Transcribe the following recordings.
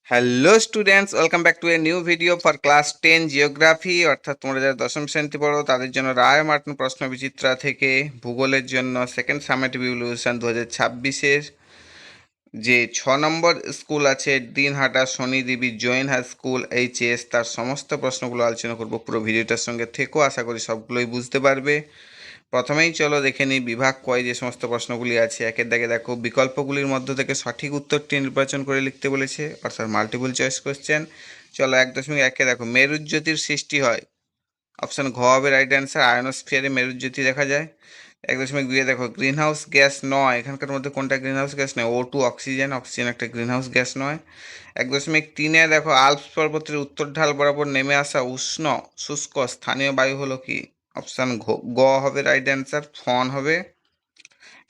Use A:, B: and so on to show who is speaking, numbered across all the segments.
A: Hello students, welcome back to a new video for class 10 geography. অর্থাৎ তোমরা যারা দশম শ্রেণীতে পড়ো তাদের জন্য রায় মার্টিন প্রশ্ন বিচিত্রা থেকে ভূগোলের জন্য সেকেন্ড সামেটিভ ইভ্যালুয়েশন 2026-এর যে 6 নম্বর স্কুল আছে Dinhata Shanidebi Jain high school HS, তার সমস্ত প্রশ্নগুলো আলোচনা করবো। পুরো ভিডিওটার সঙ্গে থেকেও আশা করি সবগুলোই বুঝতে পারবে। প্রথমেই চলো দেখে নিই বিভাগ কয় যে সমস্ত প্রশ্নগুলি আছে। একের দাগে দেখো, বিকল্পগুলির মধ্য থেকে সঠিক উত্তরটি নির্বাচন করে লিখতে বলেছে, অর্থাৎ মাল্টিপল চয়েস কোশ্চেন। চলো 1.1-এ দেখো, মেরুজ্যোতির সৃষ্টি হয়। অপশান ঘ হবে রাইট অ্যান্সার, আয়নোস্ফিয়ারে মেরুজ্যোতি দেখা যায়। 1.2-এ দেখো, গ্রিন হাউস গ্যাস নয়, এখানকার মধ্যে কোনটা গ্রিন হাউস গ্যাস নয়? O2 অক্সিজেন, অক্সিজেন একটা গ্রিন হাউস গ্যাস নয়। 1.3-এ দেখো, আল্পস পর্বতের উত্তর ঢাল বরাবর নেমে আসা উষ্ণ শুষ্ক স্থানীয় বায়ু হলো কি? অপশান গ হবে রাইট অ্যান্সার, ফন হবে।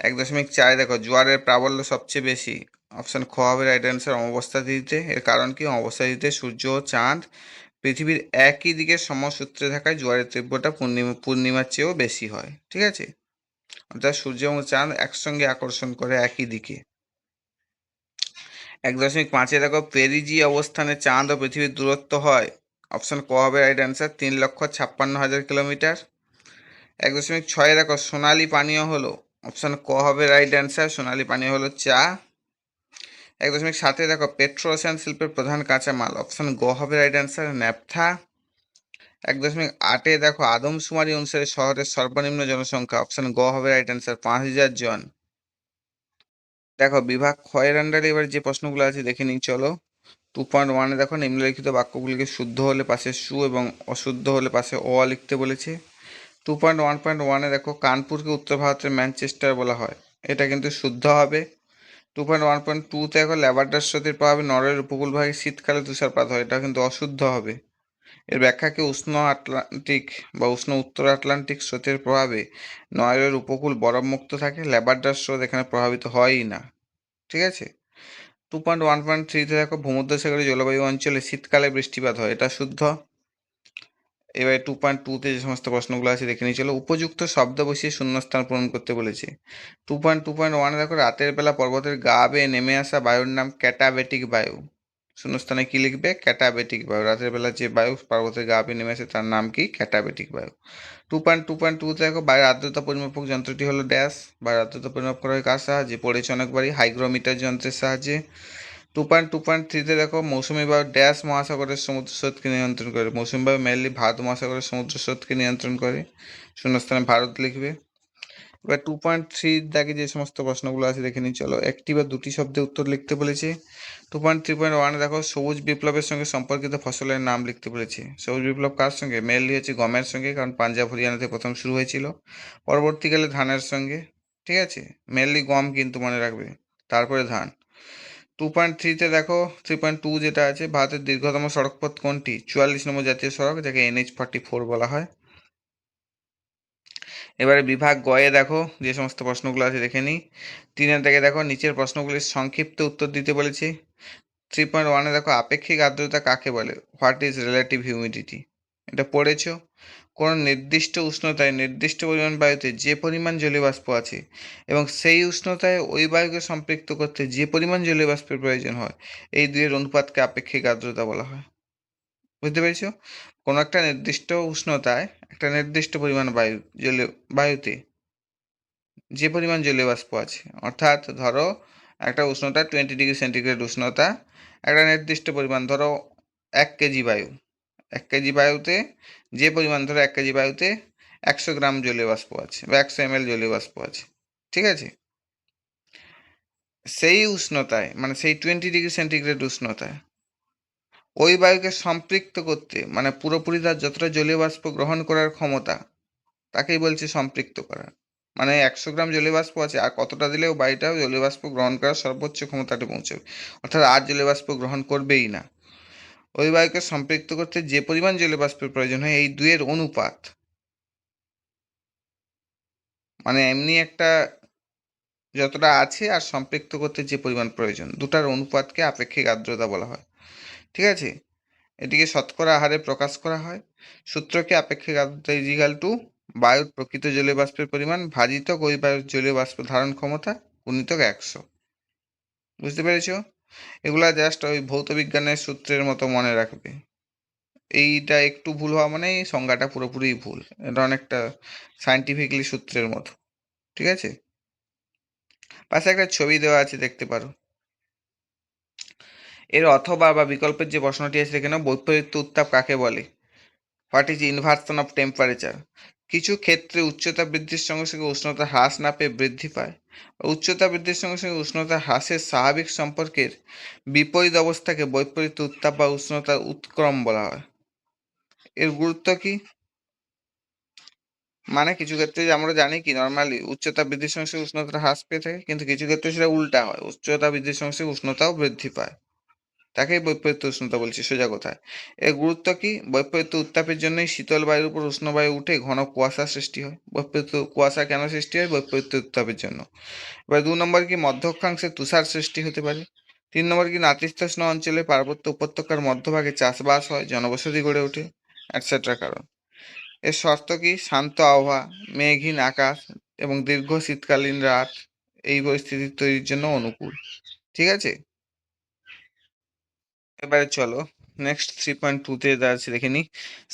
A: 1.4-এ দেখো, জোয়ারের প্রাবল্য সবচেয়ে বেশি। অপশান খ হবে রাইট অ্যান্সার, অমাবস্যা তিথিতে। এর কারণ কি? অমাবস্যা তিথিতে সূর্য ও চাঁদ পৃথিবীর একই দিকে সমসূত্রে থাকায় জোয়ারের তীব্রতা পূর্ণিমার চেয়েও বেশি হয়। ঠিক আছে, অর্থাৎ সূর্য এবং চাঁদ একসঙ্গে আকর্ষণ করে একই দিকে। 1.5-এ দেখো, পেরিজি অবস্থানে চাঁদ ও পৃথিবীর দূরত্ব হয়। অপশান ক হবে রাইট অ্যান্সার, 3,56,000 কিলোমিটার। 1.6-এ দেখো, সোনালী পানীয় হলো। অপশান ক হবে রাইট অ্যান্সার, সোনালী পানীয় হলো চা। 1.7-এ দেখো, পেট্রোরসায়ন শিল্পের প্রধান কাঁচামাল। অপশান গ হবে রাইট অ্যান্সার, ন্যাপথা। 1.8-এ দেখো, আদমশুমারি অনুসারে শহরের সর্বনিম্ন জনসংখ্যা। অপশান গ হবে রাইট অ্যান্সার, 5,000 জন। দেখো বিভাগ ক্ষয়ের আন্ডারে এবার যে প্রশ্নগুলো আছে দেখে নিই চলো। 2.1-এ দেখো, নিম্নলিখিত বাক্যগুলিকে শুদ্ধ হলে পাশে সু এবং অশুদ্ধ হলে পাশে অ লিখতে বলেছে। 2.1.1-এ দেখো, কানপুরকে উত্তর ভারতের ম্যানচেস্টার বলা হয়, এটা কিন্তু শুদ্ধ হবে। 2.1.2-তে দেখো, ল্যাবারডার স্রোতের প্রভাবে নরওয়ের উপকূলভাগে শীতকালে তুষারপাত হয়, এটা কিন্তু অশুদ্ধ হবে। এর ব্যাখ্যা কি? উষ্ণ আটলান্টিক বা উষ্ণ উত্তর আটলান্টিক স্রোতের প্রভাবে নরওয়ের উপকূল বরফমুক্ত থাকে, ল্যাবারডার স্রোত এখানে প্রভাবিত হয়ই না। ঠিক আছে। 2.1.3-তে দেখো, ভূমধ্যসাগরীয় জলবায়ু অঞ্চলে শীতকালে বৃষ্টিপাত হয়, এটা শুদ্ধ। এবারে 2.2-তে যে সমস্ত প্রশ্নগুলো আছে দেখে নিয়ে চলো। উপযুক্ত শব্দ বসিয়ে শূন্যস্থান পূরণ করতে বলেছে। 2.2.1-এ দেখো, রাতের বেলা পর্বতের গা বেয়ে নেমে আসা বায়ুর নাম ক্যাটাবেটিক বায়ু। শূন্যস্থানে কি লিখবে? ক্যাটাবেটিক বায়ু। রাতের বেলা যে বায়ু পর্বতের গা বেয়ে নেমে আসে তার নাম কি? ক্যাটাবেটিক বায়ু। 2.2.2-তে দেখো, বায়ুর আর্দ্রতা পরিমাপক যন্ত্রটি হলো ড্যাশ। বায়ুর আর্দ্রতা পরিমাপ করা হয় কার সাহায্যে? পড়েছে অনেকবারই, হাইগ্রোমিটার যন্ত্রের সাহায্যে। 2.2.3-তে দেখো, মৌসুমী বায়ু ড্যাশ মহাসাগরের সমুদ্র স্রোতকে নিয়ন্ত্রণ করে। মৌসুমী বায়ু মেনলি ভারত মহাসাগরের সমুদ্র স্রোতকে নিয়ন্ত্রণ করে। শূন্যস্থানে ভারত লিখবে। এবার 2.3 দাগে যে সমস্ত প্রশ্নগুলো আছে দেখে নিই চলো। একটি বা দুটি শব্দে উত্তর লিখতে বলেছে। 2.3.1-এ দেখো, সবুজ বিপ্লবের সঙ্গে সম্পর্কিত ফসলের নাম লিখতে বলেছে। সবুজ বিপ্লব কার সঙ্গে? মেনলি হচ্ছে গমের সঙ্গে, কারণ পাঞ্জাব হরিয়ানাতে প্রথম শুরু হয়েছিল, পরবর্তীকালে ধানের সঙ্গে। ঠিক আছে, মেনলি গম কিন্তু মনে রাখবে, তারপরে ধান। 2.3-তে দেখো, 3.2 যেটা আছে, ভারতের দীর্ঘতম সড়কপথ কোনটি? 44 নম্বর জাতীয় সড়ক, যাকে NH44 বলা হয়। এবারে বিভাগ গয়ে দেখো যে সমস্ত প্রশ্নগুলো আছে দেখে নিই। 3-এর থেকে দেখো, নিচের প্রশ্নগুলির সংক্ষিপ্ত উত্তর দিতে বলেছি। 3.1-এ দেখো, আপেক্ষিক আর্দ্রতা কাকে বলে? What is relative humidity? এটা পড়েছো। কোনো নির্দিষ্ট উষ্ণতায় নির্দিষ্ট পরিমাণ বায়ুতে যে পরিমাণ জলীয় বাষ্প আছে এবং সেই উষ্ণতায় ওই বায়ুকে সম্পৃক্ত করতে যে পরিমাণ জলীয় বাষ্পের প্রয়োজন হয়, এই দুইয়ের অনুপাতকে আপেক্ষিক আর্দ্রতা বলা হয়। বুঝতে পেরেছো? কোনো একটা নির্দিষ্ট উষ্ণতায় একটা নির্দিষ্ট পরিমাণ বায়ুতে যে পরিমাণ জলীয় বাষ্প আছে, অর্থাৎ ধরো একটা উষ্ণতা 20 ডিগ্রি সেন্টিগ্রেড উষ্ণতা, একটা নির্দিষ্ট পরিমাণ ধরো 1 কেজি বায়ু, 1 কেজি বায়ুতে যে পরিমাণ, ধরো 1 কেজি বায়ুতে 100 গ্রাম জলীয় বাষ্প আছে বা 100 ml জলীয় বাষ্প আছে। ঠিক আছে, সেই উষ্ণতায় মানে সেই 20 ডিগ্রি সেন্টিগ্রেড উষ্ণতায় ওই বায়ুকে সম্পৃক্ত করতে, মানে পুরোপুরি তার যতটা জলীয় বাষ্প গ্রহণ করার ক্ষমতা, তাকেই বলছে সম্পৃক্ত করা। মানে 100 গ্রাম জলীয় বাষ্প আছে, আর কতটা দিলেও বায়ুটাও জলীয় বাষ্প গ্রহণ করার সর্বোচ্চ ক্ষমতাটা পৌঁছবে, অর্থাৎ আর জলীয় বাষ্প গ্রহণ করবেই না। ওই বায়ুকে সম্পৃক্ত করতে যে পরিমাণ জলীয় বাষ্পের প্রয়োজন হয়, এই দুয়ের অনুপাত, মানে এমনি একটা যতটা আছে আর সম্পৃক্ত করতে যে পরিমাণ প্রয়োজন, দুটার অনুপাতকে আপেক্ষিক আর্দ্রতা বলা হয়। ঠিক আছে, এটিকে শতকরা হারে প্রকাশ করা হয়। সূত্রকে আপেক্ষিক আর্দ্রতা ইজিক্যাল টু বায়ুর প্রকৃত জলীয় বাষ্পের পরিমাণ ভাজিতক ওই বায়ুর জলীয় বাষ্প ধারণ ক্ষমতা গুণিতক 100। বুঝতে পেরেছো? এগুলা জাস্ট ওই ভৌত বিজ্ঞানের সূত্রের মতো মনে রাখবে। এইটা একটু ভুল হওয়া মানে এই সংজ্ঞাটা পুরোপুরি ভুল। এটা অনেকটা সায়েন্টিফিকলি সূত্রের মতো। ঠিক আছে, পাশে একটা ছবি দেওয়া আছে, দেখতে পারো। এর অথবা বা বিকল্পের যে প্রশ্নটি আছে এখানে, বৈপরীত্য উত্তাপ কাকে বলে? What is inversion of temperature? কিছু ক্ষেত্রে উচ্চতা বৃদ্ধির সঙ্গে সঙ্গে উষ্ণতা হ্রাস না পেয়ে বৃদ্ধি পায়। উচ্চতা বৃদ্ধির সঙ্গে সঙ্গে উষ্ণতা হ্রাসের স্বাভাবিক সম্পর্কের বিপরীত অবস্থাকে বৈপরীত্য উত্তাপ বা উষ্ণতার উৎক্রম বলা হয়। এর গুরুত্ব কি? মানে কিছু ক্ষেত্রে যে আমরা জানি কি নর্মালি উচ্চতা বৃদ্ধির সঙ্গে সঙ্গে উষ্ণতা হ্রাস পেয়ে থাকে, কিন্তু কিছু ক্ষেত্রে সেটা উল্টা হয়, উচ্চতা বৃদ্ধির সঙ্গে সঙ্গে উষ্ণতাও বৃদ্ধি পায়। তাকেই বৈপরীত্য উষ্ণতা বলছি সোজা কথায়। এর গুরুত্ব কি? বৈপরীত্য উত্তাপের জন্যই শীতল বায়ুর উপর উষ্ণ বায়ু উঠে ঘন কুয়াশা সৃষ্টি হয়। বৈপরীত্য কুয়াশা কেন সৃষ্টি হয়? বৈপরীত্য উত্তাপের জন্য। এবার 2 নম্বর কি, মধ্য অক্ষাংশে তুষার সৃষ্টি হতে পারে। 3 নম্বর কি, নাতিশীতোষ্ণ অঞ্চলে পার্বত্য উপত্যকার মধ্যভাগে চাষবাস হয়, জনবসতি গড়ে ওঠে, অ্যাটসেট্রা কারণ। এর শর্ত কি? শান্ত আবহাওয়া, মেঘহীন আকাশ এবং দীর্ঘ শীতকালীন রাত এই পরিস্থিতি তৈরির জন্য অনুকূল। ঠিক আছে, এবারে চলো নেক্সট 3.2-তে আছে দেখে নি।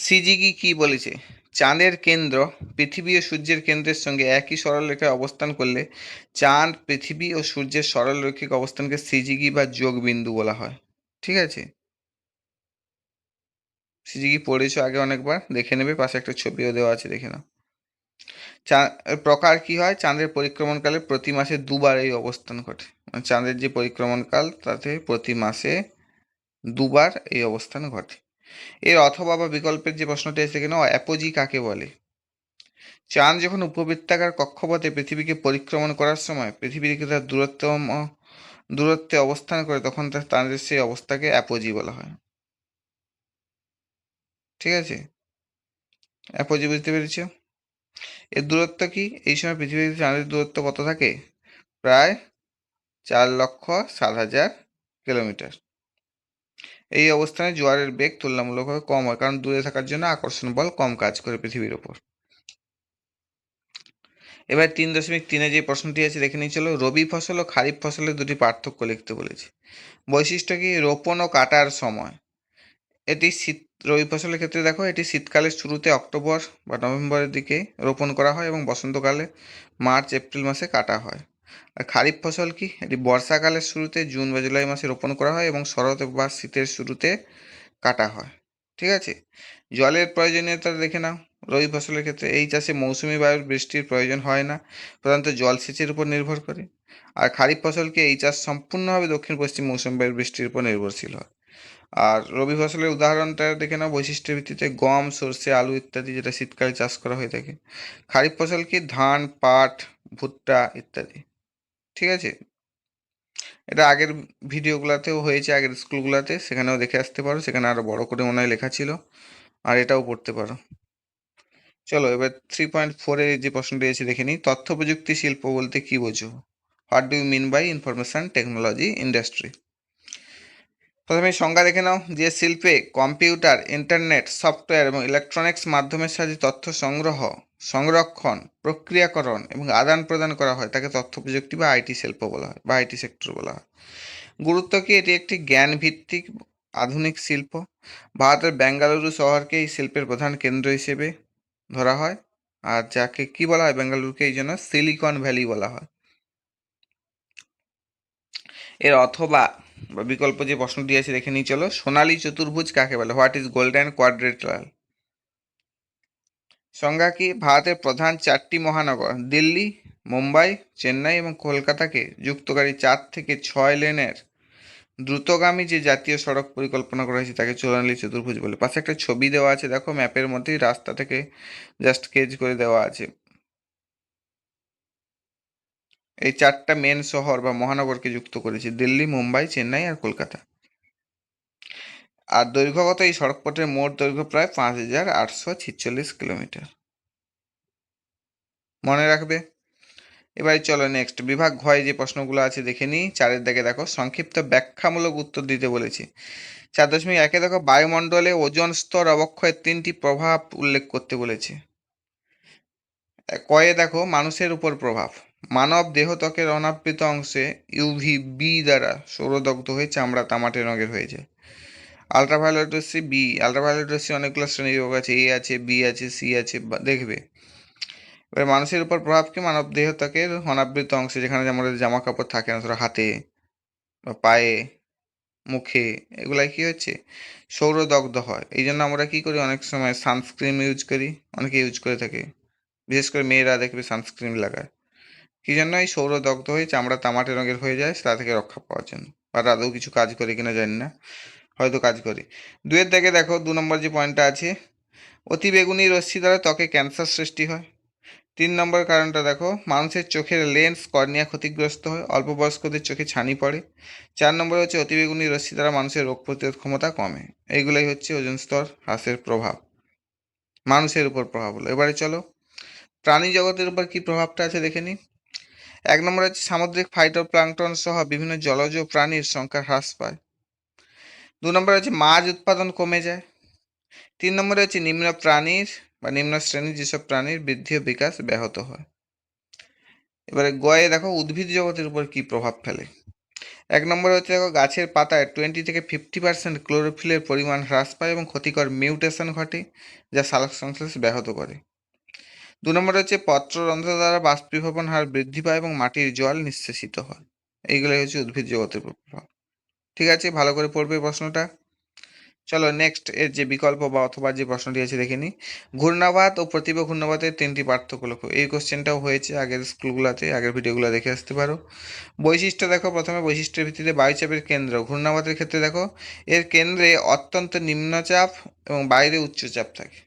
A: সিজিগি কি বলেছে? চাঁদের কেন্দ্র পৃথিবী ও সূর্যের কেন্দ্রের সঙ্গে একই সরলরেখায় অবস্থান করলে চাঁদ, পৃথিবী ও সূর্যের সরলরৈখিক অবস্থানকে সিজিগি বা যোগ বিন্দু বলা হয়। ঠিক আছে, সিজিগি পড়েছো আগে অনেকবার, দেখে নেবে, পাশে একটা ছবিও দেওয়া আছে, দেখে নাও। প্রকার কি হয়? চাঁদের পরিক্রমণকালে প্রতি মাসে 2বার এই অবস্থান ঘটে। মানে চাঁদের যে পরিক্রমণকাল তাতে প্রতি মাসে 2বার এই অবস্থান ঘটে। এর অথবা বা বিকল্পের যে প্রশ্নটি আছে এখানে, অ্যাপোজি কাকে বলে? চাঁদ যখন উপবৃত্তাকার কক্ষপথে পৃথিবীকে পরিক্রমণ করার সময় পৃথিবী থেকে তার দূরত্বে অবস্থান করে, তখন তাদের সেই অবস্থাকে অ্যাপোজি বলা হয়। ঠিক আছে, অ্যাপোজি বুঝতে পেরেছো? এর দূরত্ব কি? এই সময় পৃথিবী থেকে চাঁদের দূরত্ব কত থাকে? প্রায় 4,07,000 কিলোমিটার। এই অবস্থানে জোয়ারের বেগ তুলনামূলকভাবে কম হয়, কারণ দূরে থাকার জন্য আকর্ষণ বল কম কাজ করে পৃথিবীর ওপর। এবার 3.3-এ যে প্রশ্নটি আছে দেখে নিয়ে চলো। রবি ফসল ও খারিফ ফসলের দুটি পার্থক্য লিখতে বলেছে। বৈশিষ্ট্য কি? রোপণ ও কাটার সময়। এটি রবি ফসলের ক্ষেত্রে দেখো, এটি শীতকালের শুরুতে অক্টোবর বা নভেম্বরের দিকে রোপণ করা হয় এবং বসন্তকালে মার্চ এপ্রিল মাসে কাটা হয়। আর খারিফ ফসল কি? এটি বর্ষাকালের শুরুতে জুন বা জুলাই মাসে রোপণ করা হয় এবং শরৎ বা শীতের শুরুতে কাটা হয়। ঠিক আছে, জলের প্রয়োজনীয়তা দেখে নাও। রবি ফসলের ক্ষেত্রে এই চাষে মৌসুমি বায়ুর বৃষ্টির প্রয়োজন হয় না, প্রধানত জলসেচের উপর নির্ভর করে। আর খারিফ ফসলকে এই চাষ সম্পূর্ণভাবে দক্ষিণ পশ্চিম মৌসুমি বায়ুর বৃষ্টির উপর নির্ভরশীল হয়। আর রবি ফসলের উদাহরণটা দেখে নাও বৈশিষ্ট্যের ভিত্তিতে, গম, সর্ষে, আলু ইত্যাদি, যেটা শীতকালে চাষ করা হয়ে থাকে। খারিফ ফসল কি? ধান, পাট, ভুট্টা ইত্যাদি। ঠিক আছে, এটা আগের ভিডিওগুলোতেও হয়েছে, আগের স্কুলগুলোতে, সেখানেও দেখে আসতে পারো, সেখানে আরো বড় করে মনে হয় লেখা ছিল। আর এটাও পড়তে পারো। চলো এবার 3.4-এ যে প্রশ্নটি আছে দেখে নিই। তথ্য প্রযুক্তি শিল্প বলতে কি বোঝো? What do you mean by information technology industry? প্রথমে সংজ্ঞা দেখে নাও। যে শিল্পে কম্পিউটার, ইন্টারনেট, সফটওয়্যার এবং ইলেকট্রনিক্স মাধ্যমের সাহায্যে তথ্য সংগ্রহ, সংরক্ষণ, প্রক্রিয়াকরণ এবং আদান প্রদান করা হয়, তাকে তথ্য প্রযুক্তি বা আইটি শিল্প বলা হয় বা আইটি সেক্টর বলা হয়। গুরুত্ব কি? এটি একটি জ্ঞান ভিত্তিক আধুনিক শিল্প। ভারতের বেঙ্গালুরু শহরকে এই শিল্পের প্রধান কেন্দ্র হিসেবে ধরা হয়। আর যাকে কি বলা হয়, বেঙ্গালুরুকে এই জন্য সিলিকন ভ্যালি বলা হয়। এর অথবা বা বিকল্প যে প্রশ্নটি আছে দেখে নিই চলো। সোনালী চতুর্ভুজ কাকে বলে? What is golden quadrilateral? সংজ্ঞা কি? ভারতের প্রধান 4টি মহানগর দিল্লি, মুম্বাই, চেন্নাই এবং কলকাতাকে যুক্তকারী 4 থেকে 6 লেনের দ্রুতগামী যে জাতীয় সড়ক পরিকল্পনা করা হয়েছে তাকে সোনালী চতুর্ভুজ বলে। পাশে একটা ছবি দেওয়া আছে, দেখো ম্যাপের মধ্যেই রাস্তা থেকে জাস্ট স্কেচ করে দেওয়া আছে। এই 4টা মেন শহর বা মহানগরকে যুক্ত করেছে, দিল্লি, মুম্বাই, চেন্নাই আর কলকাতা। আর দৈর্ঘ্যগত এই সড়কপথের মোট দৈর্ঘ্য প্রায় 5,846 কিলোমিটার। মনে রাখবে। এবারে চলো নেক্সট বিভাগ ঘয় যে প্রশ্নগুলো আছে দেখে নিই। 4-এর দিকে দেখো, সংক্ষিপ্ত ব্যাখ্যামূলক উত্তর দিতে বলেছি। 4.1-এ দেখো, বায়ুমণ্ডলে ওজোন স্তর অবক্ষয়ের 3টি প্রভাব উল্লেখ করতে বলেছে। কয়ে দেখো, মানুষের উপর প্রভাব। মানব দেহত্বকের অনাবৃত অংশে ইউভিবি দ্বারা সৌরদগ্ধ হয়ে চামড়া তামাটে রঙের হয়ে যায়। আলট্রাভায়োলেট রশ্মি বি, আলট্রাভায়োলেট রশ্মি অনেকগুলো শ্রেণীবিভাগ আছে, এ আছে, বি আছে, সি আছে, দেখবে। এবার মানুষের উপর প্রভাব কি? মানব দেহত্বকের অনাবৃত অংশে, যেখানে আমাদের জামা কাপড় থাকে না, ধরো হাতে বা পায়ে, মুখে, এগুলাই কি হচ্ছে? সৌরদগ্ধ হয়। এই জন্য আমরা কি করি? অনেক সময় সানস্ক্রিন ইউজ করি, অনেকে ইউজ করে থাকে, বিশেষ করে মেয়েরা দেখবে সানস্ক্রিন লাগায়। কি জন্য? এই সৌরদগ্ধ হয়ে চামড়া তামাটে রঙের হয়ে যায়, তা থেকে রক্ষা পাওয়ার জন্য। আর আদৌ কিছু কাজ করে কিনা জানি না, হয়তো কাজ করে। দুয়ের দিকে দেখো, 2 নম্বর যে পয়েন্টটা আছে, অতিবেগুনি রশ্মি দ্বারা ত্বকে ক্যান্সার সৃষ্টি হয়। 3 নম্বর কারণটা দেখো, মানুষের চোখের লেন্স কর্নিয়া ক্ষতিগ্রস্ত হয়, অল্প বয়স্কদের চোখে ছানি পড়ে। 4 নম্বর হচ্ছে অতিবেগুনি রশ্মি দ্বারা মানুষের রোগ প্রতিরোধ ক্ষমতা কমে। এইগুলাই হচ্ছে ওজোন স্তর হ্রাসের প্রভাব, মানুষের উপর প্রভাব হলো। এবারে চলো প্রাণী জগতের উপর কি প্রভাবটা আছে দেখে নিই। 1 নম্বর হচ্ছে সামুদ্রিক ফাইটোপ্লাঙ্কটন সহ বিভিন্ন জলজ প্রাণীর সংখ্যা হ্রাস পায়। 2 নম্বর হচ্ছে মাছ উৎপাদন কমে যায়। 3 নম্বরে হচ্ছে নিম্ন প্রাণীর বা নিম্ন শ্রেণীর যেসব প্রাণীর বৃদ্ধি ও বিকাশ ব্যাহত হয়। এবারে গয়ে দেখো উদ্ভিদ জগতের উপর কি প্রভাব ফেলে। 1 নম্বরে হচ্ছে দেখো, গাছের পাতায় 20 থেকে 50% ক্লোরোফিলের পরিমাণ হ্রাস পায় এবং ক্ষতিকর মিউটেশন ঘটে, যা সালোক সংশ্লেষ ব্যাহত করে। 2 নম্বরে হচ্ছে পত্ররন্ধ্র দ্বারা বাষ্পীভবন হার বৃদ্ধি পায় এবং মাটির জল নিঃশেষিত হয়। এইগুলোই হচ্ছে উদ্ভিদ জগতের উপর প্রভাব। ঠিক আছে, ভালো করে পড়বে প্রশ্নটা। চলো নেক্সট এর যে বিকল্প বা অথবা যে প্রশ্নটি আছে দেখে নিই। ঘূর্ণাবাত ও প্রতিভ ঘূর্ণাবাতের 3টি পার্থক্য লেখো। এই কোশ্চেনটাও হয়েছে আগের স্কুলগুলোতে, আগের ভিডিওগুলো দেখে আসতে পারো। বৈশিষ্ট্য দেখো, প্রথমে বৈশিষ্ট্যের ভিত্তিতে বায়ুচাপের কেন্দ্র। ঘূর্ণাবাতের ক্ষেত্রে দেখো, এর কেন্দ্রে অত্যন্ত নিম্নচাপ এবং বাইরে উচ্চচাপ থাকে।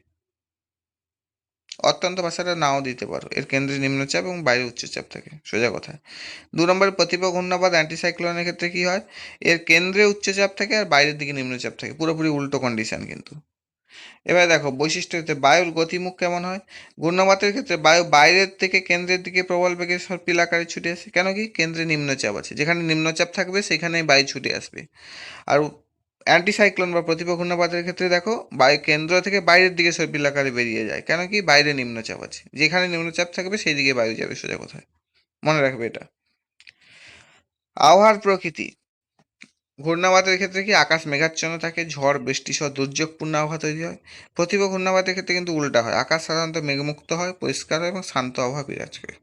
A: অত্যন্ত ভাষাটা নাও দিতে পারো, এর কেন্দ্রে নিম্নচাপ এবং বাইরে উচ্চচাপ থাকে, সোজা কথা। 2 নম্বরে প্রতিভ ঘূর্ণাবাত অ্যান্টিসাইক্লোনের ক্ষেত্রে কি হয়? এর কেন্দ্রে উচ্চচাপ থাকে আর বাইরের দিকে নিম্নচাপ থাকে, পুরোপুরি উল্টো কন্ডিশন কিন্তু। এবার দেখো বৈশিষ্ট্য ক্ষেত্রে বায়ুর গতিমুখ কেমন হয়। ঘূর্ণাবাতের ক্ষেত্রে বায়ু বাইরের থেকে কেন্দ্রের দিকে প্রবল বেগে সর্পিল আকারে ছুটে আসে। কেন কি? কেন্দ্রে নিম্নচাপ আছে, যেখানে নিম্নচাপ থাকবে সেখানে বায়ু ছুটে আসবে। আর অ্যান্টিসাইক্লোন বা প্রতিভ ঘূর্ণাবাতের ক্ষেত্রে দেখো, বায়ু কেন্দ্র থেকে বাইরের দিকে সর্পিল আকারে বেরিয়ে যায়। কেন কি? বাইরে নিম্নচাপ আছে, যেখানে নিম্নচাপ থাকবে সেই দিকে বায়ু যাবে, সোজা কথায় মনে রাখবে এটা। আবহাওয়ার প্রকৃতি। ঘূর্ণাবাতের ক্ষেত্রে কি আকাশ মেঘাচ্ছন্ন থাকে, ঝড় বৃষ্টি সহ দুর্যোগপূর্ণ আবহাওয়া তৈরি হয়। প্রতিভ ঘূর্ণাবাতের ক্ষেত্রে কিন্তু উল্টা হয়, আকাশ সাধারণত মেঘমুক্ত হয়, পরিষ্কার হয় এবং শান্ত আবহাওয়া বিরাজ করে।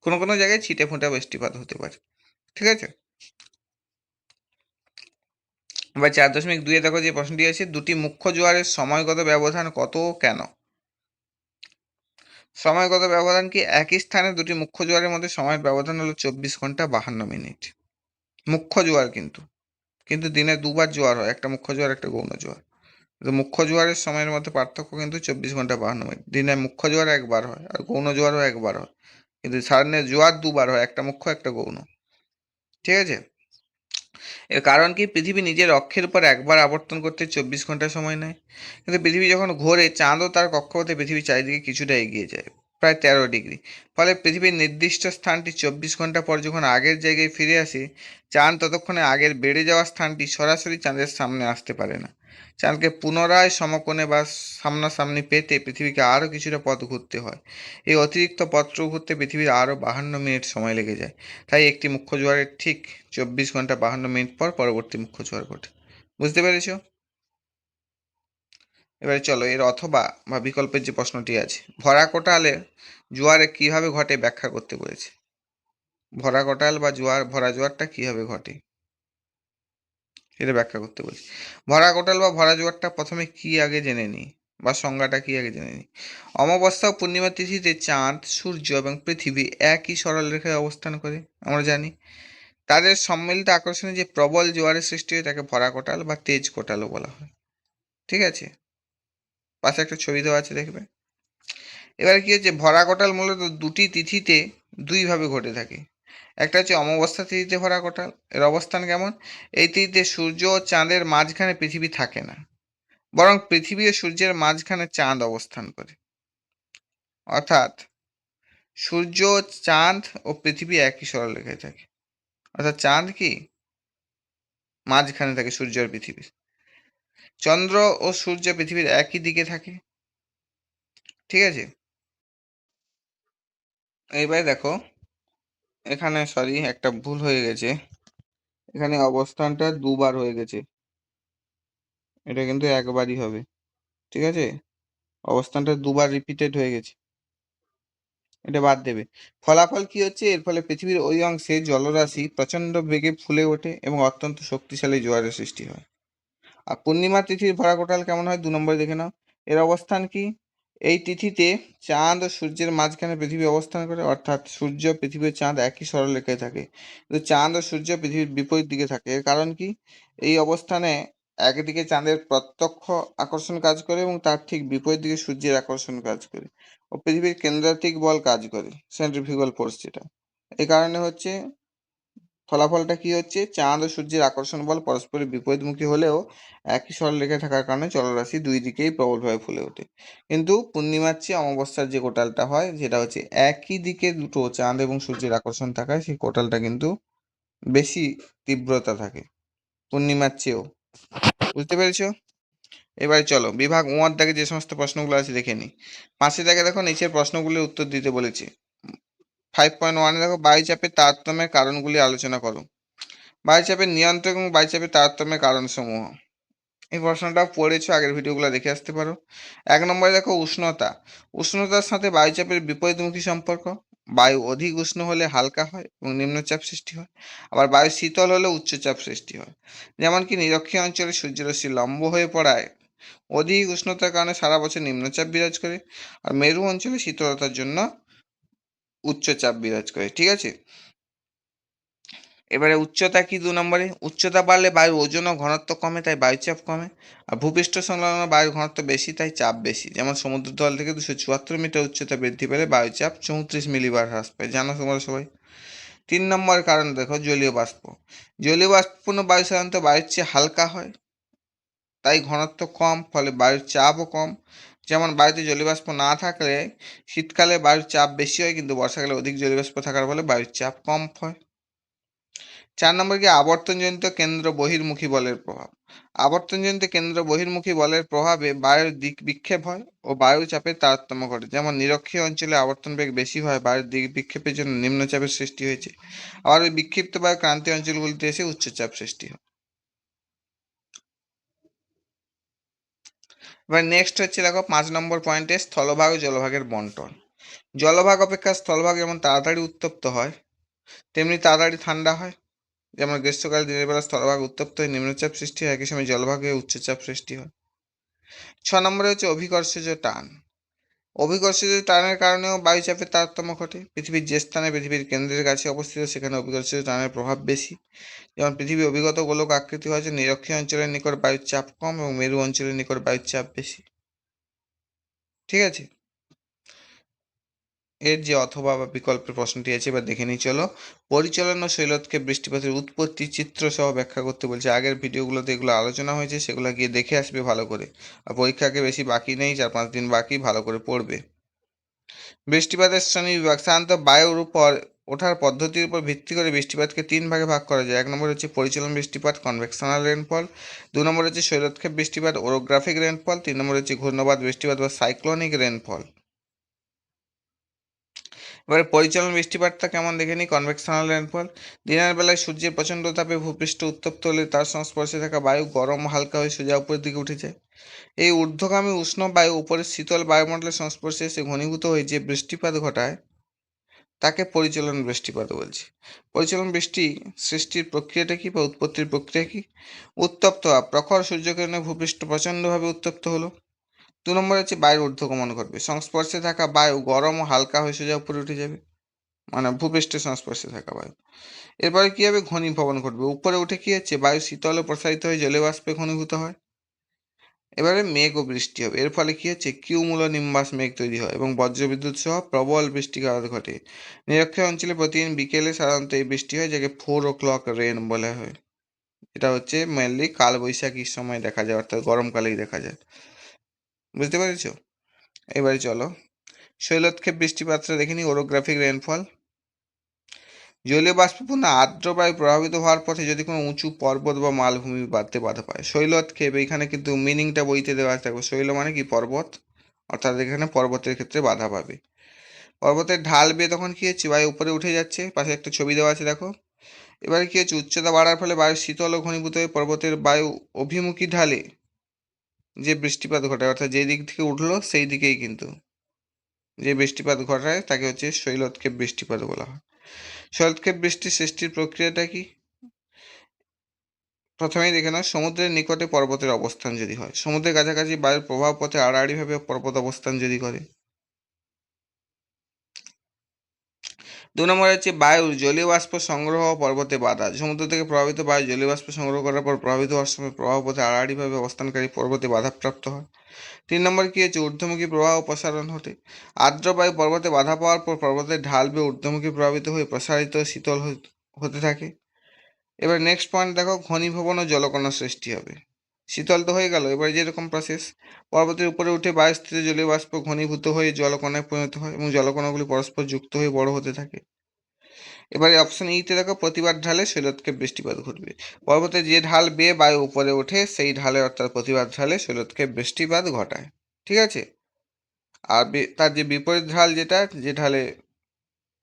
A: কোনো কোনো জায়গায় ছিটে ফোঁটা বৃষ্টিপাত হতে পারে। ঠিক আছে, এবার 4.2 দেখো যে প্রশ্নটি আছে, দুটি মুখ্য জোয়ারের সময়গত ব্যবধান কত কেন? সময়গত ব্যবধান কি? একই স্থানে দুটি মুখ্য জোয়ারের মধ্যে সময়ের ব্যবধান হলো 24 ঘন্টা 52 মিনিট। মুখ্য জোয়ার কিন্তু, কিন্তু দিনে দুবার জোয়ার হয়, একটা মুখ্য জোয়ার একটা গৌণ জোয়ার। তো মুখ্য জোয়ারের সময়ের মধ্যে পার্থক্য কিন্তু 24 ঘন্টা 52 মিনিট। দিনে মুখ্য জোয়ার একবার হয় আর গৌণ জোয়ারও একবার হয়, কিন্তু সারাদিনে জোয়ার দুবার হয়, একটা মুখ্য একটা গৌণ। ঠিক আছে, এর কারণ কি? পৃথিবী নিজের অক্ষের উপর একবার আবর্তন করতে 24 ঘন্টা সময় নেয়, কিন্তু পৃথিবী যখন ঘোরে চাঁদও তার কক্ষপথে পৃথিবীর চারিদিকে কিছুটা এগিয়ে যায়, প্রায় 13 ডিগ্রি। ফলে পৃথিবীর নির্দিষ্ট স্থানটি 24 ঘন্টা পর যখন আগের জায়গায় ফিরে আসে, চাঁদ ততক্ষণে আগের বেড়ে যাওয়া স্থানটি সরাসরি চাঁদের সামনে আসতে পারে না। চাঁদকে পুনরায় সমকোণে বা সামনাসামনি পেতে পৃথিবীকে আরও কিছুটা পথ ঘুরতে হয়। এই অতিরিক্ত পথ ঘুরতে পৃথিবীর আরও 52 মিনিট সময় লেগে যায়। তাই একটি মুখ্য জোয়ারের ঠিক 24 ঘন্টা 52 মিনিট পর পরবর্তী মুখ্য জোয়ার ঘটে। বুঝতে পেরেছো? এবারে চলো এর অথবা বা বিকল্পের যে প্রশ্নটি আছে, ভরা কোটালে জোয়ারে কিভাবে ঘটে ব্যাখ্যা করতে বলেছে। ভরা কোটাল বা জোয়ার, ভরা জোয়ারটা কিভাবে ঘটে এটা ব্যাখ্যা করতে বলছি। ভরা কোটাল বা ভরা জোয়ারটা প্রথমে কি আগে জেনে নিই, বা সংজ্ঞাটা কি আগে জেনে নিই। অমাবস্যা ও পূর্ণিমা তিথিতে চাঁদ, সূর্য এবং পৃথিবী একই সরলরেখায় অবস্থান করে, আমরা জানি। তাদের সম্মিলিত আকর্ষণে যে প্রবল জোয়ারের সৃষ্টি হয় তাকে ভরা কোটাল বা তেজ কোটালও বলা হয়। ঠিক আছে, পাশে একটা ছবি দেওয়া আছে দেখবে। এবারে কি হচ্ছে, ভরা কোটাল মূলত দুটি তিথিতে দুইভাবে ঘটে থাকে। একটা হচ্ছে অমাবস্যা তিথিতে ভরা কোটাল। এর অবস্থান কেমন? এই তিথিতে সূর্য ও চাঁদের মাঝখানে পৃথিবী থাকে না, বরং পৃথিবী ও সূর্যের মাঝখানে চাঁদ অবস্থান করে। অর্থাৎ সূর্য, চাঁদ ও পৃথিবী একই সরলরেখায় থাকে। অর্থাৎ চাঁদ কি মাঝখানে থাকে সূর্য আর পৃথিবীর। চন্দ্র ও সূর্য পৃথিবীর একই দিকে থাকে। ঠিক আছে, এইবারে দেখো এখানে সরি একটা ভুল হয়ে গেছে, এখানে অবস্থানটা দুবার হয়ে গেছে, এটা কিন্তু একবারই হবে, ঠিক আছে? অবস্থানটা দুবার রিপিটেড হয়ে গেছে, এটা বাদ দেবে। ফলাফল কি হচ্ছে, এর ফলে পৃথিবীর ওই অংশে জলরাশি প্রচন্ড বেগে ফুলে ওঠে এবং অত্যন্ত শক্তিশালী জোয়ারের সৃষ্টি হয়। আর পূর্ণিমা তিথির ভরাকোটাল কেমন হয় 2 নম্বরে দেখে নাও। এর অবস্থান কি, এই তিথিতে চাঁদ ও সূর্যের মাঝখানে পৃথিবী অবস্থান করে, অর্থাৎ সূর্য পৃথিবী ও চাঁদ একই সরলরেখায় থাকে, কিন্তু চাঁদ ও সূর্য পৃথিবীর বিপরীত দিকে থাকে। এর কারণ কি, এই অবস্থানে একদিকে চাঁদের প্রত্যক্ষ আকর্ষণ কাজ করে এবং তার ঠিক বিপরীত দিকে সূর্যের আকর্ষণ কাজ করে, ও পৃথিবীর কেন্দ্রাতিক বল কাজ করে, সেন্ট্রিফিউগাল ফোর্স যেটা। এই কারণে হচ্ছে ফলাফলটা কি হচ্ছে, চাঁদ ও সূর্যের আকর্ষণ বল পরস্পরের বিপরীতমুখী হলেও একই সরলরেখায় থাকার কারণে জলরাশি দুই দিকেই প্রবলভাবে ফুলে ওঠে। কিন্তু পূর্ণিমার চেয়ে অমাবস্যার যে কোটালটা হয়, যেটা হচ্ছে একই দিকে দুটো চাঁদ এবং সূর্যের আকর্ষণ থাকায়, সেই কোটালটা কিন্তু বেশি তীব্রতা থাকে পূর্ণিমার চেয়েও। বুঝতে পেরেছো? এবারে চলো বিভাগ ওয়ার দাগে যে সমস্ত প্রশ্নগুলো আছে দেখে নিই। 5 দাগে দেখো নিচের প্রশ্নগুলির উত্তর দিতে বলেছি। 5.1 দেখো বায়ুচাপের তারতম্যের কারণগুলি আলোচনা করো। বায়ুচাপের নিয়ন্ত্রক এবং বায়ুচাপের তারতম্যের কারণসমূহ। এই প্রশ্নটা পড়েছো, আগের ভিডিওগুলো দেখে আসতে পারো। 1 নম্বরে দেখো উষ্ণতা। উষ্ণতার সাথে বায়ুচাপের বিপরীতমুখী সম্পর্ক। বায়ু অধিক উষ্ণ হলে হালকা হয় এবং নিম্নচাপ সৃষ্টি হয়, আবার বায়ু শীতল হলে উচ্চচাপ সৃষ্টি হয়। যেমন কি নিরক্ষীয় অঞ্চলে সূর্যরশ্মি লম্ব হয়ে পড়ায় অধিক উষ্ণতার কারণে সারা বছর নিম্নচাপ বিরাজ করে, আর মেরু অঞ্চলে শীতলতার জন্য উচ্চচাপ বিরাজ করে, ঠিক আছে? এবারে উচ্চতা কি 2 নম্বরে, উচ্চতা বাড়লে বায়ুর ওজন ও ঘনত্ব কমে, তাই বায়ুচাপ কমে। আর ভূপৃষ্ঠ সংলগ্ন বায়ুর ঘনত্ব বেশি, তাই চাপ বেশি। যেমন সমুদ্রতল থেকে 274 মিটার উচ্চতা বৃদ্ধি পেলে বায়ুচাপ 34 মিলিবার হ্রাস পায়, জানো তোমরা সবাই। 3 নম্বর কারণ দেখো জলীয় বাষ্প। জলীয় বাষ্পপূর্ণ বায়ু সাধারণত বায়ুর চেয়ে হালকা হয়, তাই ঘনত্ব কম, ফলে বায়ুর চাপও কম। যেমন বায়ুতে জলীয়বাষ্প না থাকলে শীতকালে বায়ুর চাপ বেশি হয়, কিন্তু বর্ষাকালে অধিক জলীয়বাষ্প থাকার ফলে বায়ুর চাপ কম হয়। 4 নম্বর কি আবর্তনজনিত কেন্দ্র বহির্মুখী বলের প্রভাব। আবর্তনজনিত কেন্দ্র বহির্মুখী বলের প্রভাবে বায়ুর দিক বিক্ষেপ হয় ও বায়ু চাপের তারতম্য ঘটে। যেমন নিরক্ষীয় অঞ্চলে আবর্তন বেগ বেশি হয়, বায়ুর দিক বিক্ষেপের জন্য নিম্নচাপের সৃষ্টি হয়েছে, আবার ওই বিক্ষিপ্ত বায়ু ক্রান্তীয় অঞ্চলগুলিতে এসে উচ্চচাপ সৃষ্টি হয়। এবার নেক্সট হচ্ছে দেখো 5 নম্বর পয়েন্টে স্থলভাগ ও জলভাগের বন্টন। জলভাগ অপেক্ষা স্থলভাগ যেমন তাড়াতাড়ি উত্তপ্ত হয়, তেমনি তাড়াতাড়ি ঠান্ডা হয়। যেমন গ্রীষ্মকালে দিনের বেলা স্থলভাগ উত্তপ্ত হয়ে নিম্নচাপ সৃষ্টি হয়, একই সময় জলভাগে উচ্চচাপ সৃষ্টি হয়। 6 নম্বরে হচ্ছে অভিকর্ষজ টান। অভিকর্ষজ টানের কারণেও বায়ুচাপের তারতম্য ঘটে। পৃথিবীর যে স্থানে পৃথিবীর কেন্দ্রের কাছে অবস্থিত, সেখানে অভিকর্ষজ টানের প্রভাব বেশি। যেমন পৃথিবী অভিগত গোলক আকৃতি হয় যে নিরক্ষীয় অঞ্চলের নিকট বায়ুর চাপ কম এবং মেরু অঞ্চলের নিকট বায়ুর চাপ বেশি, ঠিক আছে? এর যে অথবা বা বিকল্পের প্রশ্নটি আছে এবার দেখে নিই চলো। পরিচালন ও শৈলতক্ষেপ বৃষ্টিপাতের উৎপত্তি চিত্র সহ ব্যাখ্যা করতে বলছে। আগের ভিডিওগুলোতে এগুলো আলোচনা হয়েছে, সেগুলো গিয়ে দেখে আসবে ভালো করে। আর পরীক্ষাকে বেশি বাকি নেই, 4-5 দিন বাকি, ভালো করে পড়বে। বৃষ্টিপাতের শ্রেণী বিভাগ। সাধারণত বায়ুর উপর ওঠার পদ্ধতির উপর ভিত্তি করে বৃষ্টিপাতকে 3 ভাগে ভাগ করা যায়। 1 নম্বর হচ্ছে পরিচালন বৃষ্টিপাত, কনভেকশনাল রেনফল। 2 নম্বর হচ্ছে শৈলতক্ষেপ বৃষ্টিপাত, ওরোগ্রাফিক রেনফল। 3 নম্বর হচ্ছে ঘূর্ণবাদ বৃষ্টিপাত বা সাইক্লোনিক রেনফল। এবারে পরিচালন বৃষ্টিপাতটা কেমন দেখে নিই। Convectional rainfall. দিনের বেলায় সূর্যের প্রচণ্ড তাপে ভূপৃষ্ঠ উত্তপ্ত হলে তার সংস্পর্শে থাকা বায়ু গরম হালকা হয়ে সোজা উপরের দিকে উঠে যায়। এই ঊর্ধ্বগামী উষ্ণ বায়ু উপরের শীতল বায়ুমণ্ডলের সংস্পর্শে এসে ঘনীভূত হয়ে যে বৃষ্টিপাত ঘটায়, তাকে পরিচালন বৃষ্টিপাত বলছে। পরিচালন বৃষ্টি সৃষ্টির প্রক্রিয়াটা কি বা উৎপত্তির প্রক্রিয়া কি? উত্তপ্ত হওয়া। প্রখর সূর্যকিরণে ভূপৃষ্ঠ প্রচণ্ডভাবে উত্তপ্ত হলো। 2 নম্বর হচ্ছে বায়ুর ঊর্ধ্বগমন ঘটবে। সংস্পর্শে থাকা বায়ু গরম ও হালকা হয়ে সোজা উপরে উঠে যাবে, মানে ভূপৃষ্ঠের সংস্পর্শে থাকা বায়ু। এরপরে কি হবে, ঘনীভবন ঘটবে। উপরে উঠে কি হচ্ছে, বায়ু শীতল ও প্রসারিত হয়ে জলীয়বাষ্পে ঘনীভূত হয়। এবারে মেঘ ও বৃষ্টি হবে। এর ফলে কি হচ্ছে, কিউমুলো নিম্বাস মেঘ তৈরি হয় এবং বজ্রবিদ্যুৎ সহ প্রবল বৃষ্টিপাত ঘটে। নিরক্ষীয় অঞ্চলে প্রতিদিন বিকেলে সাধারণত এই বৃষ্টি হয়, যাকে 4 o'clock রেন বলা হয়। এটা হচ্ছে মেনলি কালবৈশাখীর সময় দেখা যায়, অর্থাৎ গরমকালেই দেখা যায়। বুঝতে পেরেছো? এবারে চলো শৈলতক্ষেপ বৃষ্টিপাতটা দেখে নিই। ওরোগ্রাফিক রেনফল। জলীয় বাষ্পপূর্ণ আর্দ্র বায়ু প্রভাবিত হওয়ার পথে যদি কোনো উঁচু পর্বত বা মালভূমি বাড়তে বাধা পায়। শৈলতক্ষেপ, এখানে কিন্তু মিনিংটা বইতে দেওয়া থাকবে। শৈল মানে কি, পর্বত, অর্থাৎ এখানে পর্বতের ক্ষেত্রে বাধা পাবে। পর্বতের ঢাল বেয়ে তখন কি হচ্ছে, বায়ু উপরে উঠে যাচ্ছে, পাশে একটা ছবি দেওয়া আছে দেখো। এবারে কি হচ্ছে, উচ্চতা বাড়ার ফলে বায়ু শীতল ও ঘনীভূত হয়ে পর্বতের বায়ু অভিমুখী ঢালে যে বৃষ্টিপাত ঘটায়, অর্থাৎ যে দিক থেকে উঠলো সেই দিকেই কিন্তু যে বৃষ্টিপাত ঘটায় তাকে হচ্ছে শৈলতক্ষেপ বৃষ্টিপাত বলা হয়। শৈলতক্ষেপ বৃষ্টি সৃষ্টির প্রক্রিয়াটা কি, প্রথমেই দেখে নাও, সমুদ্রের নিকটে পর্বতের অবস্থান যদি হয়, সমুদ্রের কাছাকাছি বায়ুর প্রভাব পথে আড়াআড়িভাবে পর্বত অবস্থান যদি করে। 2 নম্বরে হচ্ছে বায়ুর জলীয় বাষ্প সংগ্রহ ও পর্বতে বাধা, সমুদ্র থেকে প্রভাবিত বায়ু জলীয় বাষ্প সংগ্রহ করার পর প্রভাবিত হওয়ার সময় প্রবাহ পথে আড়াআড়িভাবে অবস্থানকারী পর্বতে বাধাপ্রাপ্ত হয়। 3 নম্বর কি হচ্ছে, ঊর্ধ্বমুখী প্রবাহ প্রসারণ ঘটে, আর্দ্র বায়ু পর্বতে বাধা পাওয়ার পর পর্বতের ঢাল বেয়ে ঊর্ধ্বমুখী প্রভাবিত হয়ে প্রসারিত শীতল হতে থাকে। এবার নেক্সট পয়েন্ট দেখো, ঘনীভবন ও জলকণা সৃষ্টি হবে। শীতল তো হয়ে গেল, এবার যেরকম প্রসেস, পর্বতের উপরে উঠে বায়ুস্থিত জলীয় বাষ্প ঘনীভূত হয়ে জলকণায় পরিণত হয় এবং জলকণাগুলি পরস্পর যুক্ত হয়ে বড় হতে থাকে। এবারে অপশন ইতে দেখো, প্রতিবাদ ঢালে শৈলতক্ষেপ বৃষ্টিপাত ঘটবে। পর্বতে যে ঢাল বেয়ে বায়ু উপরে ওঠে সেই ঢালে অর্থাৎ প্রতিবাদ ঢালে শৈলতক্ষেপ বৃষ্টিপাত ঘটায়। ঠিক আছে। আর তার যে বিপরীত ঢাল যেটা, যে ঢালে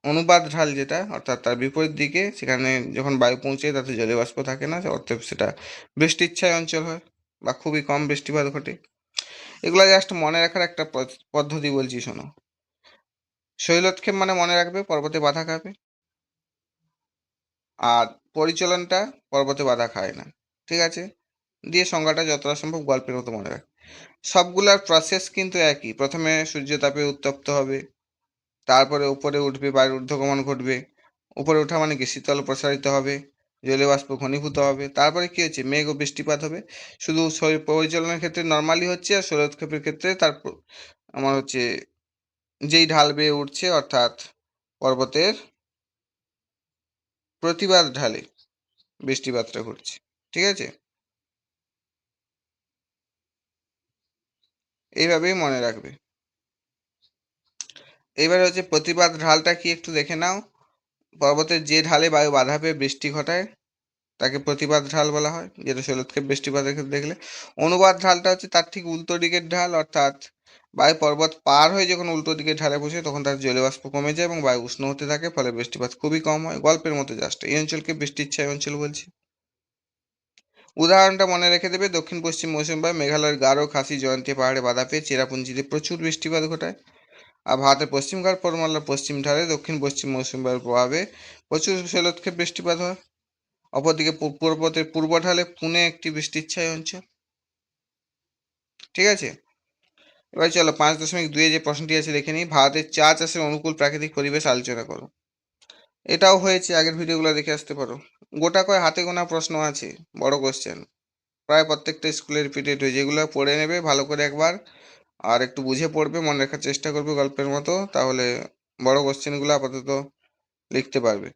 A: অনুবাদ ঢাল যেটা, অর্থাৎ তার বিপরীত দিকে, সেখানে যখন বায়ু পৌঁছে তাতে জলীয়বাষ্প থাকে না, অর্থাৎ সেটা বৃষ্টিচ্ছায় অঞ্চল হয় বা খুবই কম বৃষ্টিপাত ঘটে। এগুলো জাস্ট মনে রাখার একটা পদ্ধতি বলছি, শোনো। শৈলতক্ষেপ মানে মনে রাখবে পর্বতে বাধা খাবে, আর পরিচলনটা পর্বতে বাধা খায় না। ঠিক আছে, দিয়ে সংজ্ঞাটা যতটা সম্ভব গল্পের মতো মনে রাখ। সবগুলার প্রসেস কিন্তু একই, প্রথমে সূর্যতাপে উত্তপ্ত হবে, তারপরে উপরে উঠবে, বায়ুর ঊর্ধ্বগমন ঘটবে, উপরে ওঠা মানে কি শীতল প্রসারিত হবে, জলীয় বাষ্প ঘনীভূত হবে, তারপরে কি হচ্ছে, মেঘ ও বৃষ্টিপাত হবে। শুধু পরিচালনার ক্ষেত্রে নর্মালি হচ্ছে, আর শৈলতক্ষেপের ক্ষেত্রে তার আমার হচ্ছে যেই ঢাল বেয়ে উঠছে অর্থাৎ পর্বতের প্রতিবাদ ঢালে বৃষ্টিপাতটা ঘটছে। ঠিক আছে, এইভাবেই মনে রাখবে। এইবার হচ্ছে প্রতিবাদ ঢালটা কি একটু দেখে নাও। পর্বতের যে ঢালে বায়ু বাধা পেয়ে বৃষ্টি ঘটায় তাকে প্রতিবাদ ঢাল বলা হয়, যেটা শৈলতক্ষেপ বৃষ্টিপাতের ক্ষেত্রে দেখলে। অনুবাদ ঢালটা হচ্ছে তার ঠিক উল্টো দিকের ঢাল, অর্থাৎ বায়ু পর্বত পার হয়ে যখন উল্টো দিকের ঢালে বসে তখন তার জলীয়বাষ্প কমে যায় এবং বায়ু উষ্ণ হতে থাকে, ফলে বৃষ্টিপাত খুবই কম হয়। গল্পের মতো জাস্ট, এই অঞ্চলকে বৃষ্টির ছায়া অঞ্চল বলছি। উদাহরণটা মনে রেখে দেবে, দক্ষিণ পশ্চিম মৌসুমী বায়ু মেঘালয়ের গারো, খাসি, জয়ন্তী পাহাড়ে বাধা পেয়ে চেরাপুঞ্জিতে প্রচুর বৃষ্টিপাত ঘটায়। আর ভারতের পশ্চিমঘাট পর্বতমালার পশ্চিম ঢালে দক্ষিণ পশ্চিম মৌসুমী বায়ুর প্রভাবে প্রচুর শৈলতক্ষেপ বৃষ্টিপাত হয়। অপরদিকে পর্বতের পূর্ব ঢালে পুনে একটি বৃষ্টিচ্ছায় অঞ্চল। ঠিক আছে, এবার চলো 5.2 যে প্রশ্নটি আছে দেখে নিই, ভারতের চা চাষের অনুকূল প্রাকৃতিক পরিবেশ আলোচনা করো। এটাও হয়েছে, আগের ভিডিওগুলো দেখে আসতে পারো। গোটা কয় হাতে গোনা প্রশ্ন আছে, বড় কোশ্চেন, প্রায় প্রত্যেকটা স্কুলে রিপিটেড হয়েছে। এগুলো পড়ে নেবে ভালো করে একবার, আর একটু বুঝে পড়বে, মনে রাখার চেষ্টা করবে গল্পের মতো, তাহলে বড় কোশ্চেনগুলো আপাতত লিখতে পারবে।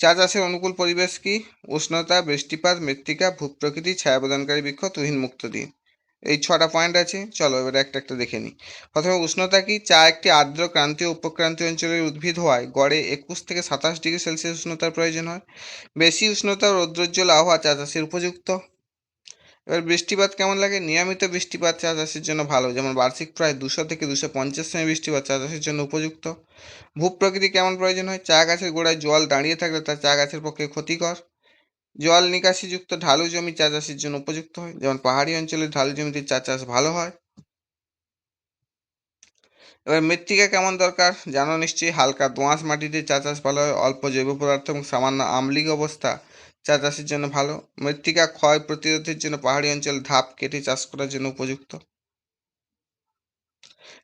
A: চা চাষের অনুকূল পরিবেশ কি, উষ্ণতা, বৃষ্টিপাত, মৃত্তিকা, ভূপ্রকৃতি, ছায়া প্রদানকারী বৃক্ষ, তুহিন মুক্ত দিন। এই 6টা পয়েন্ট আছে, চলো এবার একটা একটা দেখে নিই। প্রথমে উষ্ণতা কি, চা একটি আর্দ্র ক্রান্তীয় উপক্রান্তীয় অঞ্চলের উদ্ভিদ হওয়ায় গড়ে 21 থেকে 27 ডিগ্রি সেলসিয়াস উষ্ণতার প্রয়োজন হয়। বেশি উষ্ণতা ও রৌদ্রোজ্জ্বল আবহাওয়া চা চাষের উপযুক্ত। এবার বৃষ্টিপাত কেমন লাগে, নিয়মিত বৃষ্টিপাত চা চাষের জন্য ভালো, যেমন বার্ষিক প্রায় 200 থেকে 250 সেমি বৃষ্টিপাত চা চাষের জন্য উপযুক্ত। ভূপ্রকৃতি কেমন প্রয়োজন হয়, চা গাছের গোড়ায় জল দাঁড়িয়ে থাকলে তা চা গাছের পক্ষে ক্ষতিকর। জল নিকাশিযুক্ত ঢালু জমি চা চাষের জন্য উপযুক্ত হয়, যেমন পাহাড়ি অঞ্চলে ঢালু জমিতে চা চাষ ভালো হয়। এবার মৃত্তিকা কেমন দরকার, জানো নিশ্চয়ই, হালকা দোআঁশ মাটিতে চা চাষ ভালো হয়, অল্প জৈব পদার্থ এবং সামান্য আম্লিক অবস্থা চা চাষের জন্য ভালো। মৃত্তিকা ক্ষয় প্রতিরোধের জন্য পাহাড়ি অঞ্চল ধাপ কেটে চাষ করার জন্য উপযুক্ত।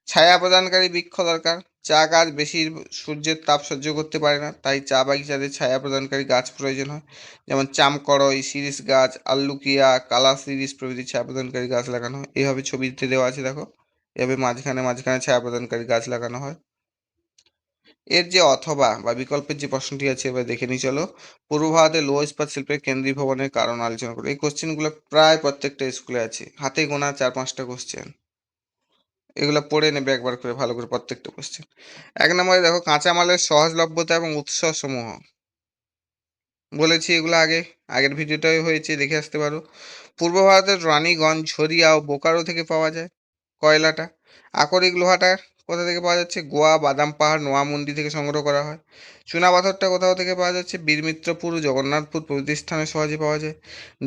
A: ছায়া প্রদানকারী বৃক্ষ দরকার, চা গাছ বেশি সূর্যের তাপ সহ্য করতে পারে না, তাই চা বাগিচাতে ছায়া প্রদানকারী গাছ প্রয়োজন হয়, যেমন চামকড়ই, শিরীষ গাছ, আল্লুকিয়া, কালা শিরীষ প্রভৃতি ছায়া প্রদানকারী গাছ লাগানো হয়। এইভাবে ছবিতে দেওয়া আছে দেখো, এভাবে মাঝখানে মাঝখানে ছায়া প্রদানকারী গাছ লাগানো হয়। এর যে অথবা বা বিকল্পের যে প্রশ্নটি আছে এবার দেখে নিই চলো। পূর্ব ভারতের লৌহ ইস্পাত শিল্পের কেন্দ্রীভবনের কারণ আলোচনা করি। এই কোশ্চেনগুলো প্রায় প্রত্যেকটা স্কুলে আছে, হাতে গোনা 4-5টা কোশ্চেন, এগুলো পড়ে নেবে একবার করে ভালো করে প্রত্যেকটা কোশ্চেন। 1 নম্বরে দেখো, কাঁচামালের সহজলভ্যতা এবং উৎস সমূহ বলেছি, এগুলো আগের ভিডিওটাই হয়েছে, দেখে আসতে পারো। পূর্ব ভারতের রানীগঞ্জ, ঝরিয়া ও বোকারো থেকে পাওয়া যায় কয়লাটা। আকরিক লোহাটা কোথা থেকে পাওয়া যাচ্ছে? গোয়া, বাদাম পাহাড়, নোয়ামুন্ডি থেকে সংগ্রহ করা হয়। চুনাপাথরটা কোথাও থেকে পাওয়া যাচ্ছে? বীরমিত্রপুর, জগন্নাথপুর প্রভৃতি স্থানে সহজে পাওয়া যায়।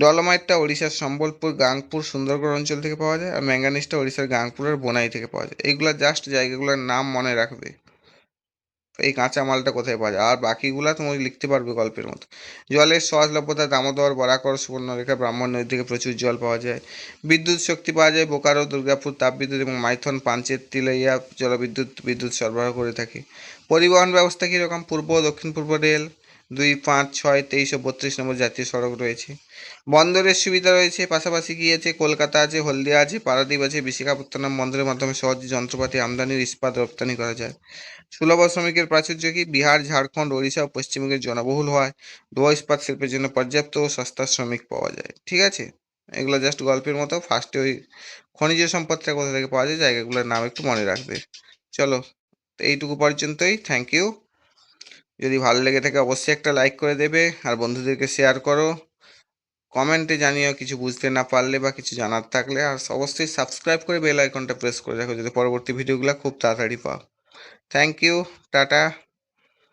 A: ডলোমাইটটা ওড়িশার সম্বলপুর, গাংপুর, সুন্দরগড় অঞ্চল থেকে পাওয়া যায়। আর ম্যাঙ্গানিজটা ওড়িশার গাংপুরের বোনাই থেকে পাওয়া যায়। এইগুলা জাস্ট জায়গাগুলোর নাম মনে রাখবে, এই কাঁচা মালটা কোথায় পাওয়া যায়, আর বাকিগুলা তুমি লিখতে পারবে গল্পের মতো। জলের সহজলভ্যতা দামোদর, বরাকর, সুবর্ণরেখা, ব্রাহ্মণ নদী থেকে প্রচুর জল পাওয়া যায়। বিদ্যুৎ শক্তি পাওয়া যায় বোকারো, দুর্গাপুর তাপবিদ্যুৎ এবং মাইথন, পাঞ্চেত, তিলাইয়া বিদ্যুৎ সরবরাহ করে থাকে। পরিবহন ব্যবস্থা কীরকম? পূর্ব ও দক্ষিণ পূর্ব রেল, 2, 5, 6, 23 ও 32 নম্বর জাতীয় সড়ক রয়েছে। বন্দরের সুবিধা রয়েছে, পাশাপাশি কি আছে? কলকাতা আছে, হলদিয়া আছে, পারাদ্বীপ আছে। বিশাখাপত্তনম বন্দরের মাধ্যমে সহজে যন্ত্রপাতি আমদানি ও ইস্পাত রপ্তানি করা যায়। সুলভ শ্রমিকের প্রাচুর্য কি? বিহার, ঝাড়খণ্ড, ওড়িশা ও পশ্চিমবঙ্গের জনবহুল হয়। লোহা ইস্পাত শিল্পের জন্য পর্যাপ্ত ও সস্তা শ্রমিক পাওয়া যায়। ঠিক আছে, এগুলো জাস্ট গল্পের মতো। ফার্স্টে ওই খনিজ সম্পদটা কোথা থেকে পাওয়া যায় জায়গাগুলোর নাম একটু মনে রাখবে। চলো, এইটুকু পর্যন্তই। Thank you. যদি ভালো লেগে থাকে অবশ্যই একটা লাইক করে দেবে, আর বন্ধুদেরকে শেয়ার করো। কমেন্টে জানিও কিছু বুঝতে না পারলে বা কিছু জানার থাকলে, আর অবশ্যই সাবস্ক্রাইব করে বেল আইকনটা প্রেস করে রাখো যাতে পরবর্তী ভিডিওগুলো খুব তাড়াতাড়ি পাও। Thank you, tata.